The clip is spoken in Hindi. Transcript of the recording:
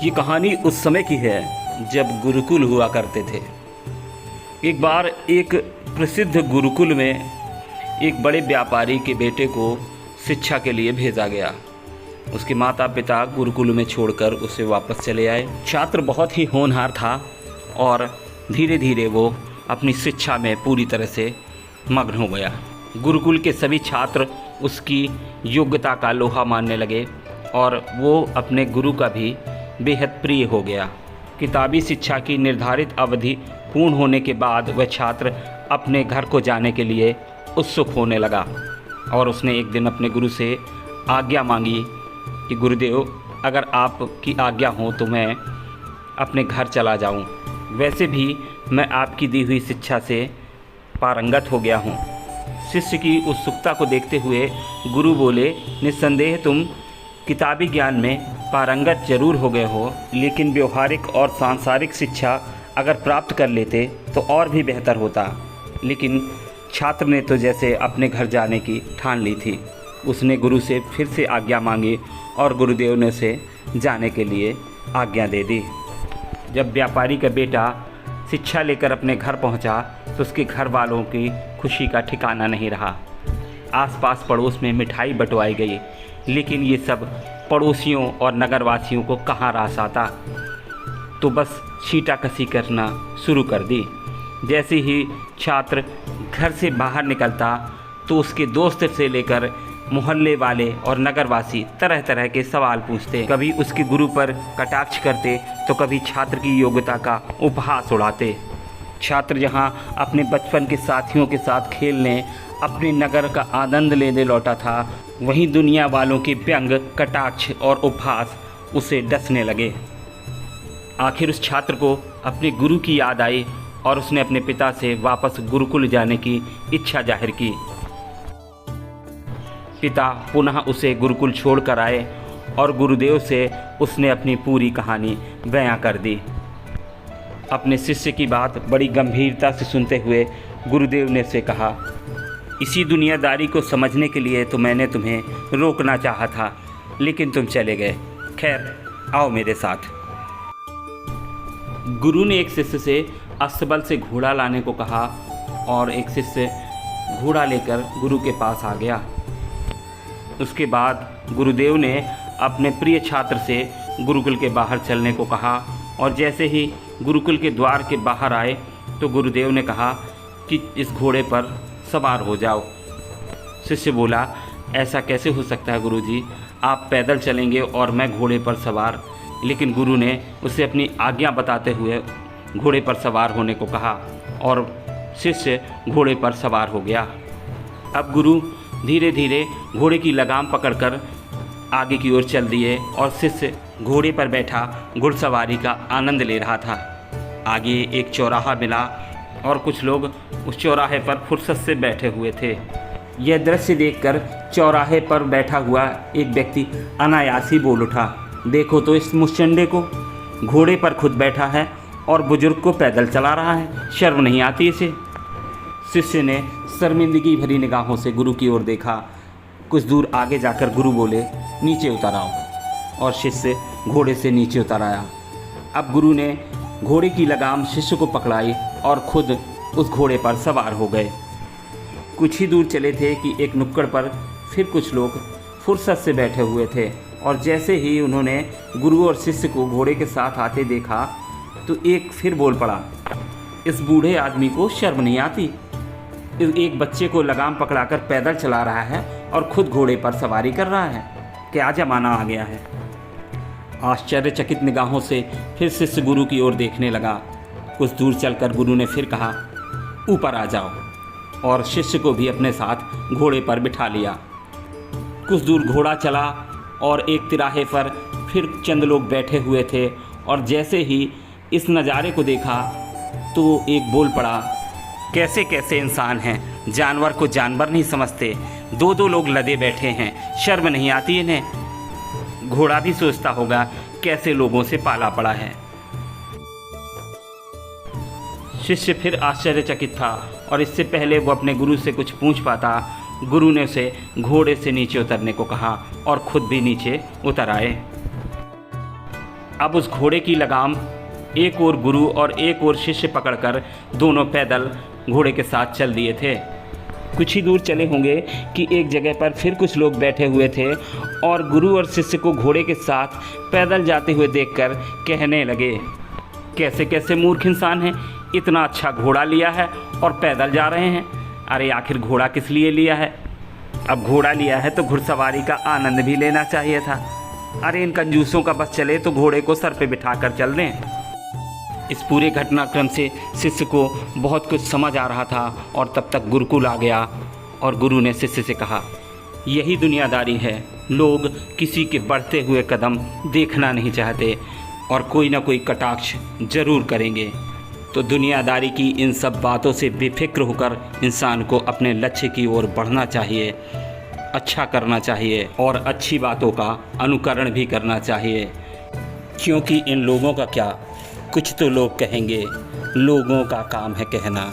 ये कहानी उस समय की है जब गुरुकुल हुआ करते थे। एक बार एक प्रसिद्ध गुरुकुल में एक बड़े व्यापारी के बेटे को शिक्षा के लिए भेजा गया। उसके माता पिता गुरुकुल में छोड़कर उसे वापस चले आए। छात्र बहुत ही होनहार था और धीरे धीरे वो अपनी शिक्षा में पूरी तरह से मग्न हो गया। गुरुकुल के सभी छात्र उसकी योग्यता का लोहा मानने लगे और वो अपने गुरु का भी बेहद प्रिय हो गया। किताबी शिक्षा की निर्धारित अवधि पूर्ण होने के बाद वह छात्र अपने घर को जाने के लिए उत्सुक होने लगा और उसने एक दिन अपने गुरु से आज्ञा मांगी कि गुरुदेव, अगर आपकी आज्ञा हो तो मैं अपने घर चला जाऊं। वैसे भी मैं आपकी दी हुई शिक्षा से पारंगत हो गया हूं। शिष्य की उत्सुकता को देखते हुए गुरु बोले, निस्संदेह तुम किताबी ज्ञान में पारंगत जरूर हो गए हो, लेकिन व्यवहारिक और सांसारिक शिक्षा अगर प्राप्त कर लेते तो और भी बेहतर होता। लेकिन छात्र ने तो जैसे अपने घर जाने की ठान ली थी। उसने गुरु से फिर से आज्ञा मांगी और गुरुदेव ने उसे जाने के लिए आज्ञा दे दी। जब व्यापारी का बेटा शिक्षा लेकर अपने घर पहुंचा तो उसके घर वालों की खुशी का ठिकाना नहीं रहा। आसपास पड़ोस में मिठाई बंटवाई गई, लेकिन ये सब पड़ोसियों और नगरवासियों को कहाँ रास आता, तो बस छींटाकशी करना शुरू कर दी। जैसे ही छात्र घर से बाहर निकलता तो उसके दोस्त से लेकर मोहल्ले वाले और नगरवासी तरह तरह के सवाल पूछते। कभी उसके गुरु पर कटाक्ष करते तो कभी छात्र की योग्यता का उपहास उड़ाते। छात्र जहां अपने बचपन के साथियों के साथ खेलने, अपने नगर का आनंद लेने लौटा था, वहीं दुनिया वालों के व्यंग, कटाक्ष और उपहास उसे डसने लगे। आखिर उस छात्र को अपने गुरु की याद आई और उसने अपने पिता से वापस गुरुकुल जाने की इच्छा जाहिर की। पिता पुनः उसे गुरुकुल छोड़कर आए और गुरुदेव से उसने अपनी पूरी कहानी बयां कर दी। अपने शिष्य की बात बड़ी गंभीरता से सुनते हुए गुरुदेव ने उसे कहा, इसी दुनियादारी को समझने के लिए तो मैंने तुम्हें रोकना चाहा था, लेकिन तुम चले गए। खैर, आओ मेरे साथ। गुरु ने एक शिष्य से अस्तबल से घोड़ा लाने को कहा और एक शिष्य घोड़ा लेकर गुरु के पास आ गया। उसके बाद गुरुदेव ने अपने प्रिय छात्र से गुरुकुल के बाहर चलने को कहा और जैसे ही गुरुकुल के द्वार के बाहर आए तो गुरुदेव ने कहा कि इस घोड़े पर सवार हो जाओ। शिष्य बोला, ऐसा कैसे हो सकता है गुरुजी, आप पैदल चलेंगे और मैं घोड़े पर सवार। लेकिन गुरु ने उसे अपनी आज्ञा बताते हुए घोड़े पर सवार होने को कहा और शिष्य घोड़े पर सवार हो गया। अब गुरु धीरे धीरे घोड़े की लगाम पकड़कर आगे की ओर चल दिए और शिष्य घोड़े पर बैठा घुड़सवारी का आनंद ले रहा था। आगे एक चौराहा मिला और कुछ लोग उस चौराहे पर फुर्सत से बैठे हुए थे। यह दृश्य देखकर चौराहे पर बैठा हुआ एक व्यक्ति अनायास ही बोल उठा, देखो तो इस मुश्चंडे को, घोड़े पर खुद बैठा है और बुजुर्ग को पैदल चला रहा है, शर्म नहीं आती इसे। शिष्य ने शर्मिंदगी भरी निगाहों से गुरु की ओर देखा। कुछ दूर आगे जाकर गुरु बोले, नीचे उतर आओ, और शिष्य घोड़े से नीचे उतर आया। अब गुरु ने घोड़े की लगाम शिष्य को पकड़ाई और खुद उस घोड़े पर सवार हो गए। कुछ ही दूर चले थे कि एक नुक्कड़ पर फिर कुछ लोग फुर्सत से बैठे हुए थे और जैसे ही उन्होंने गुरु और शिष्य को घोड़े के साथ आते देखा तो एक फिर बोल पड़ा, इस बूढ़े आदमी को शर्म नहीं आती, एक बच्चे को लगाम पकड़ाकर पैदल चला रहा है और खुद घोड़े पर सवारी कर रहा है, क्या ज़माना आ गया है। आश्चर्यचकित निगाहों से फिर शिष्य गुरु की ओर देखने लगा। कुछ दूर चलकर गुरु ने फिर कहा, ऊपर आ जाओ, और शिष्य को भी अपने साथ घोड़े पर बिठा लिया। कुछ दूर घोड़ा चला और एक तिराहे पर फिर चंद लोग बैठे हुए थे और जैसे ही इस नज़ारे को देखा तो एक बोल पड़ा, कैसे कैसे इंसान हैं, जानवर को जानवर नहीं समझते, दो दो लोग लदे बैठे हैं, शर्म नहीं आती इन्हें। घोड़ा भी सोचता होगा कैसे लोगों से पाला पड़ा है। शिष्य फिर आश्चर्यचकित था और इससे पहले वो अपने गुरु से कुछ पूछ पाता, गुरु ने उसे घोड़े से नीचे उतरने को कहा और खुद भी नीचे उतर आए। अब उस घोड़े की लगाम एक और गुरु और एक और शिष्य पकड़कर दोनों पैदल घोड़े के साथ चल दिए थे। कुछ ही दूर चले होंगे कि एक जगह पर फिर कुछ लोग बैठे हुए थे और गुरु और शिष्य को घोड़े के साथ पैदल जाते हुए देखकर कहने लगे, कैसे कैसे मूर्ख इंसान हैं, इतना अच्छा घोड़ा लिया है और पैदल जा रहे हैं। अरे आखिर घोड़ा किस लिए लिया है? अब घोड़ा लिया है तो घुड़सवारी का आनंद भी लेना चाहिए था। अरे इन कंजूसों का बस चले तो घोड़े को सर पे बिठा कर चल दें। इस पूरे घटनाक्रम से शिष्य को बहुत कुछ समझ आ रहा था और तब तक गुरुकुल आ गया और गुरु ने शिष्य से कहा, यही दुनियादारी है। लोग किसी के बढ़ते हुए कदम देखना नहीं चाहते और कोई ना कोई कटाक्ष जरूर करेंगे। तो दुनियादारी की इन सब बातों से बेफिक्र होकर इंसान को अपने लक्ष्य की ओर बढ़ना चाहिए, अच्छा करना चाहिए और अच्छी बातों का अनुकरण भी करना चाहिए। क्योंकि इन लोगों का क्या, कुछ तो लोग कहेंगे, लोगों का काम है कहना।